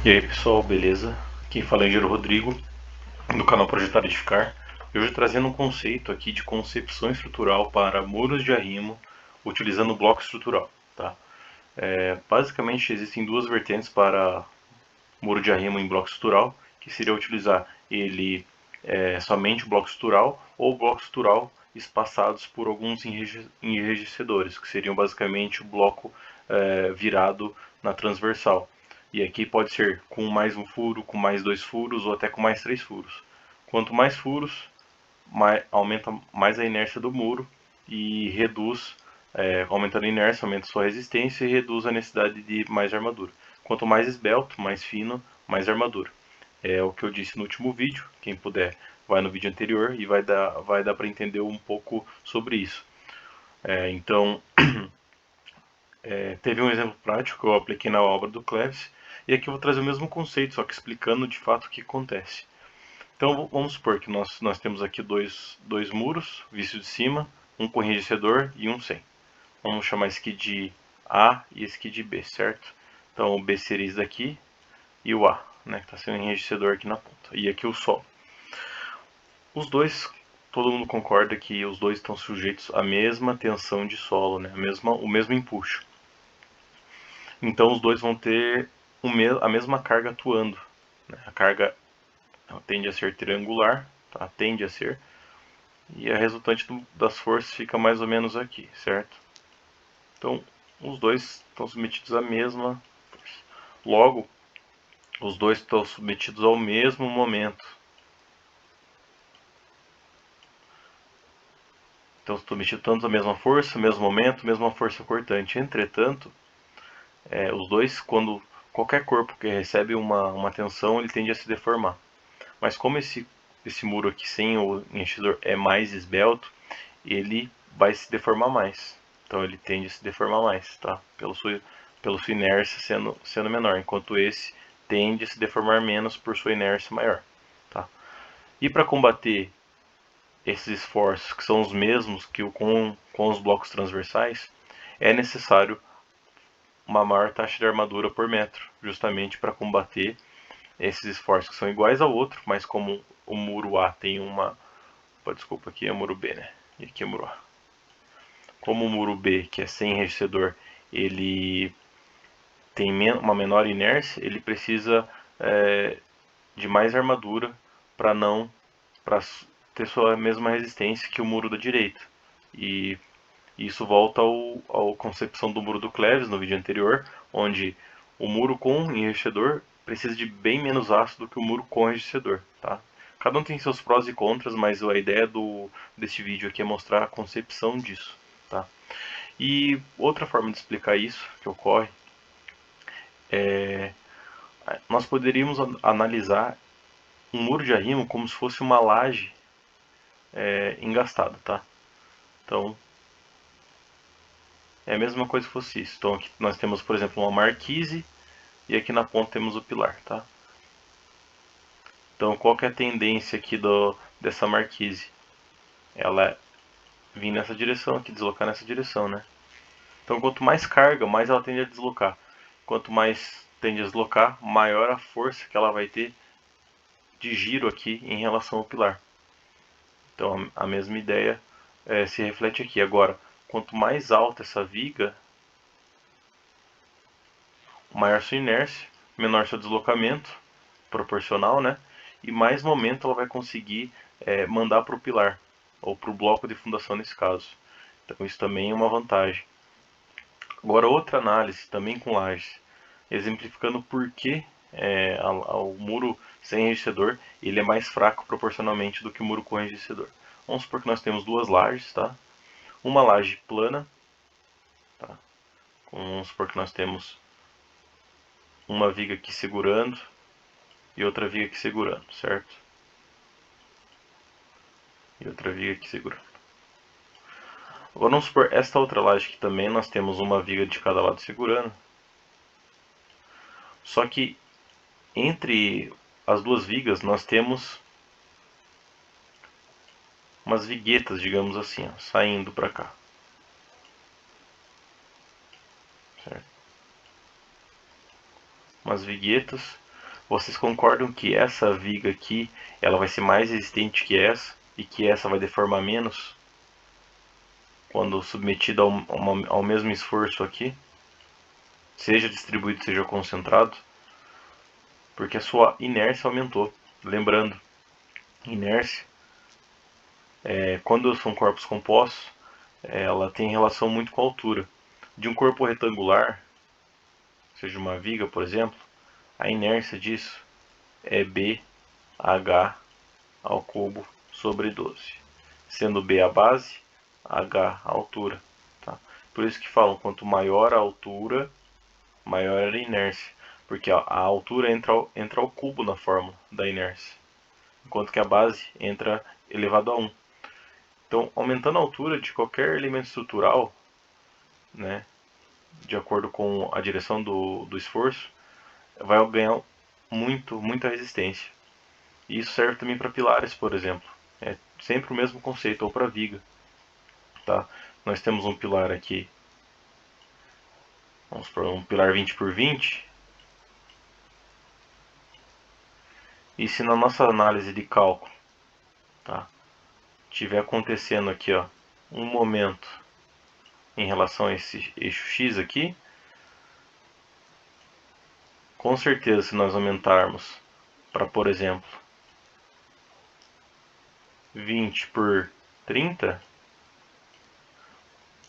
E aí pessoal, beleza? Quem fala é Engenheiro Rodrigo, do canal Projetar Edificar. E hoje trazendo um conceito aqui de concepção estrutural para muros de arrimo utilizando bloco estrutural. Tá? Basicamente existem duas vertentes para muro de arrimo em bloco estrutural, que seria utilizar ele somente o bloco estrutural ou o bloco estrutural espaçados por alguns enrijecedores, que seriam basicamente o bloco virado na transversal. E aqui pode ser com mais um furo, com mais dois furos ou até com mais três furos. Quanto mais furos, aumenta mais a inércia do muro e reduz, aumentando a inércia, aumenta sua resistência e reduz a necessidade de mais armadura. Quanto mais esbelto, mais fino, mais armadura. É o que eu disse no último vídeo. Quem puder, vai no vídeo anterior e vai dar para entender um pouco sobre isso. Então, teve um exemplo prático que eu apliquei na obra do Cleves, e aqui eu vou trazer o mesmo conceito, só que explicando de fato o que acontece. Então vamos supor que nós temos aqui dois muros, visto de cima, um com enrijecedor e um sem. Vamos chamar esse aqui de A e esse aqui de B, certo? Então o B seria esse daqui e o A, né, que está sendo enrijecedor aqui na ponta. E aqui o solo. Os dois, todo mundo concorda que os dois estão sujeitos à mesma tensão de solo, né, o mesmo empuxo. Então os dois vão ter a mesma carga atuando. Né? A carga tende a ser triangular, tá? Tende a ser, e a resultante das forças fica mais ou menos aqui, certo? Então os dois estão submetidos à mesma força. Logo, os dois estão submetidos ao mesmo momento. Estão submetidos tanto à mesma força, mesmo momento, mesma força cortante. Entretanto, os dois, quando qualquer corpo que recebe uma tensão, ele tende a se deformar. Mas como esse muro aqui sem o enchedor é mais esbelto, ele vai se deformar mais. Então ele tende a se deformar mais, tá? Pela sua inércia sendo menor, enquanto esse tende a se deformar menos por sua inércia maior, tá? E para combater esses esforços, que são os mesmos que com os blocos transversais, é necessário uma maior taxa de armadura por metro, justamente para combater esses esforços que são iguais ao outro, mas como o muro A tem uma... Desculpa, aqui é o muro B, né? E aqui é o muro A. Como o muro B, que é sem enrijecedor, ele tem uma menor inércia, ele precisa de mais armadura para ter sua mesma resistência que o muro da direita. E isso volta à concepção do muro do Cleves no vídeo anterior, onde o muro com enrijecedor precisa de bem menos aço do que o muro com enrijecedor, tá? Cada um tem seus prós e contras, mas a ideia deste vídeo aqui é mostrar a concepção disso, tá? E outra forma de explicar isso que ocorre nós poderíamos analisar um muro de arrimo como se fosse uma laje engastada, tá? Então é a mesma coisa que fosse isso. Então aqui nós temos, por exemplo, uma marquise e aqui na ponta temos o pilar, tá? Então qual que é a tendência aqui dessa marquise? Ela vir nessa direção aqui, deslocar nessa direção, né? Então quanto mais carga, mais ela tende a deslocar. Quanto mais tende a deslocar, maior a força que ela vai ter de giro aqui em relação ao pilar. Então a mesma ideia se reflete aqui. Agora, quanto mais alta essa viga, maior sua inércia, menor seu deslocamento, proporcional, né? E mais momento ela vai conseguir mandar para o pilar, ou para o bloco de fundação nesse caso. Então isso também é uma vantagem. Agora outra análise, também com lajes, exemplificando por que o muro sem enrijecedor ele é mais fraco proporcionalmente do que o muro com enrijecedor. Vamos supor que nós temos duas lajes, tá? Uma laje plana, tá? Vamos supor que nós temos uma viga aqui segurando e outra viga aqui segurando, certo? E outra viga aqui segurando. Agora vamos supor esta outra laje aqui também, nós temos uma viga de cada lado segurando. Só que entre as duas vigas nós temos umas viguetas, digamos assim, ó, saindo para cá. Certo? Umas viguetas Vocês concordam que essa viga aqui, ela vai ser mais resistente que essa e que essa vai deformar menos quando submetida ao mesmo esforço aqui, seja distribuído, seja concentrado, porque a sua inércia aumentou. Lembrando, inércia, quando são corpos compostos, ela tem relação muito com a altura. De um corpo retangular, seja uma viga, por exemplo, a inércia disso é BH ao cubo sobre 12, sendo B a base, H a altura. Tá? Por isso que falam, quanto maior a altura, maior a inércia, porque a altura entra ao cubo na fórmula da inércia, enquanto que a base entra elevado a 1. Então, aumentando a altura de qualquer elemento estrutural, né, de acordo com a direção do esforço, vai ganhar muita resistência. E isso serve também para pilares, por exemplo. É sempre o mesmo conceito, ou para viga. Tá? Nós temos um pilar aqui, vamos para um pilar 20 por 20. E se na nossa análise de cálculo, tá, tiver acontecendo aqui, ó, um momento em relação a esse eixo X aqui, com certeza se nós aumentarmos para, por exemplo, 20 por 30,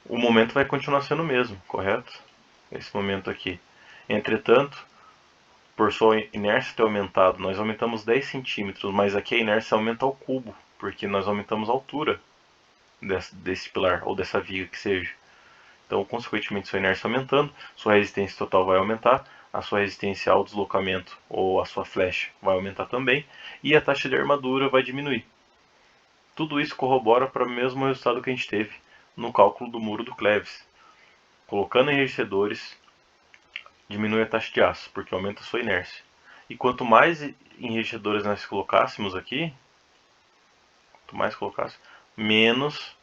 o momento vai continuar sendo o mesmo, correto? Esse momento aqui. Entretanto, por sua inércia ter aumentado, nós aumentamos 10 centímetros, mas aqui a inércia aumenta ao cubo, porque nós aumentamos a altura desse pilar, ou dessa viga que seja. Então, consequentemente, sua inércia aumentando, sua resistência total vai aumentar, a sua resistência ao deslocamento, ou a sua flecha, vai aumentar também, e a taxa de armadura vai diminuir. Tudo isso corrobora para o mesmo resultado que a gente teve no cálculo do muro do Cleves. Colocando enrijecedores, diminui a taxa de aço, porque aumenta a sua inércia. E quanto mais enrijecedores nós colocássemos aqui, menos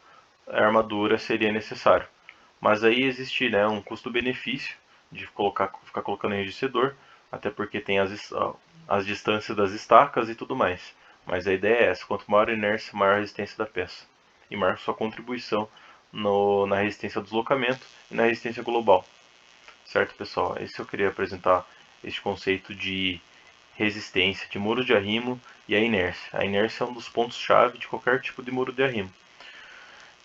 a armadura seria necessário. Mas aí existe, né, um custo-benefício de ficar colocando enrijecedor, até porque tem as distâncias das estacas e tudo mais. Mas a ideia é essa, quanto maior a inércia, maior a resistência da peça. E maior sua contribuição na resistência ao deslocamento e na resistência global. Certo, pessoal? Esse eu queria apresentar este conceito de resistência de muro de arrimo e a inércia. A inércia é um dos pontos-chave de qualquer tipo de muro de arrimo.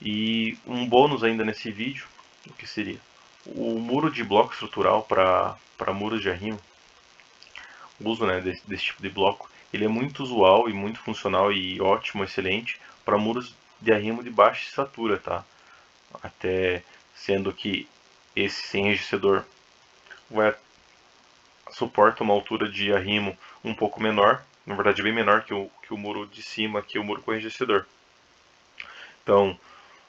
E um bônus ainda nesse vídeo, o que seria? O muro de bloco estrutural para muros de arrimo, o uso, né, desse tipo de bloco, ele é muito usual e muito funcional e ótimo, excelente para muros de arrimo de baixa estatura, tá? Até sendo que esse sem enrijecedor suporta uma altura de arrimo um pouco menor, na verdade bem menor que o muro de cima, que o muro com enrijecedor. Então,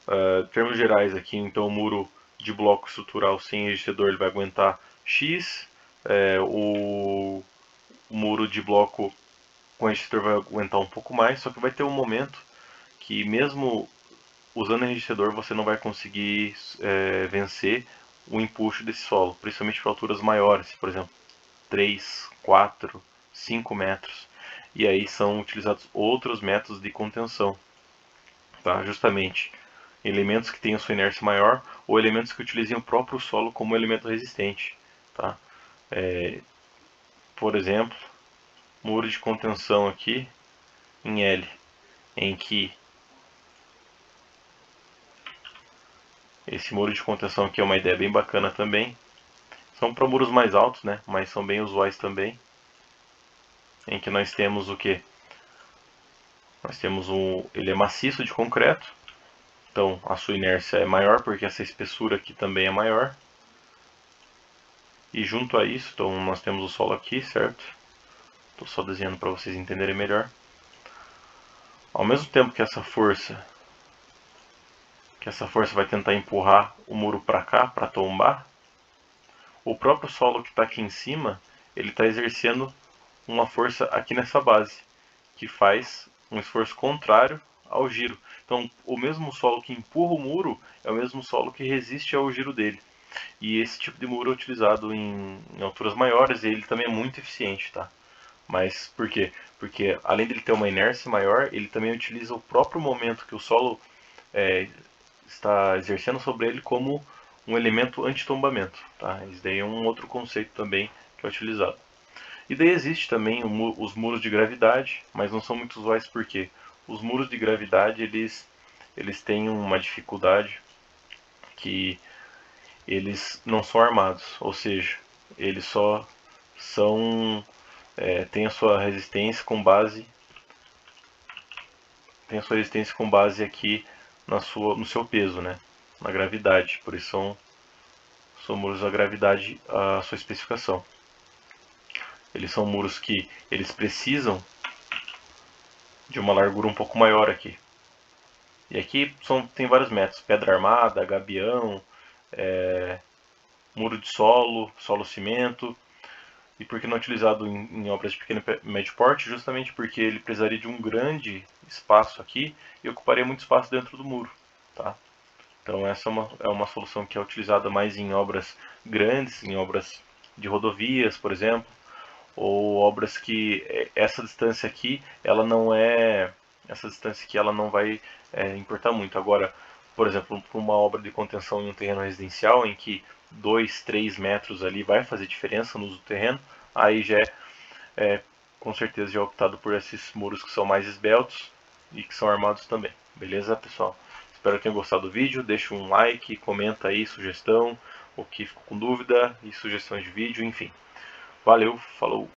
em termos gerais aqui, então o muro de bloco estrutural sem enrijecedor ele vai aguentar X, o muro de bloco com enrijecedor vai aguentar um pouco mais, só que vai ter um momento que mesmo usando enrijecedor você não vai conseguir vencer o empuxo desse solo, principalmente para alturas maiores, por exemplo, 3, 4, 5 metros. E aí são utilizados outros métodos de contenção, tá? Justamente elementos que tenham sua inércia maior ou elementos que utilizem o próprio solo como elemento resistente, tá? Por exemplo, muro de contenção aqui em L, em que esse muro de contenção aqui é uma ideia bem bacana também. São para muros mais altos, né? Mas são bem usuais também. Em que nós temos o que? Nós temos ele é maciço de concreto, então a sua inércia é maior porque essa espessura aqui também é maior. E junto a isso, então nós temos o solo aqui, certo? Estou só desenhando para vocês entenderem melhor. Ao mesmo tempo que essa força vai tentar empurrar o muro para cá, para tombar, o próprio solo que está aqui em cima, ele está exercendo uma força aqui nessa base, que faz um esforço contrário ao giro. Então, o mesmo solo que empurra o muro é o mesmo solo que resiste ao giro dele. E esse tipo de muro é utilizado em alturas maiores e ele também é muito eficiente, tá? Mas por quê? Porque além dele ter uma inércia maior, ele também utiliza o próprio momento que o solo é, está exercendo sobre ele como um elemento antitombamento. Tá? Isso daí é um outro conceito também que é utilizado. E daí existe também os muros de gravidade, mas não são muito usuais porque os muros de gravidade eles têm uma dificuldade que eles não são armados, ou seja, eles só são têm a sua resistência com base aqui no seu peso, né? Na gravidade. Por isso são muros da gravidade a sua especificação. Eles são muros que eles precisam de uma largura um pouco maior aqui. E aqui tem vários métodos: pedra armada, gabião, muro de solo, solo cimento. E por que não é utilizado em obras de pequeno e médio porte? Justamente porque ele precisaria de um grande espaço aqui e ocuparia muito espaço dentro do muro. Tá? Então essa é uma solução que é utilizada mais em obras grandes, em obras de rodovias, por exemplo, ou obras que essa distância aqui ela não vai importar muito. Agora, por exemplo, para uma obra de contenção em um terreno residencial em que 2, 3 metros ali vai fazer diferença no uso do terreno, aí já com certeza já é optado por esses muros que são mais esbeltos e que são armados também. Beleza, pessoal? Espero que tenham gostado do vídeo. Deixa um like, comenta aí sugestão, o que ficou com dúvida e sugestões de vídeo, enfim. Valeu, falou!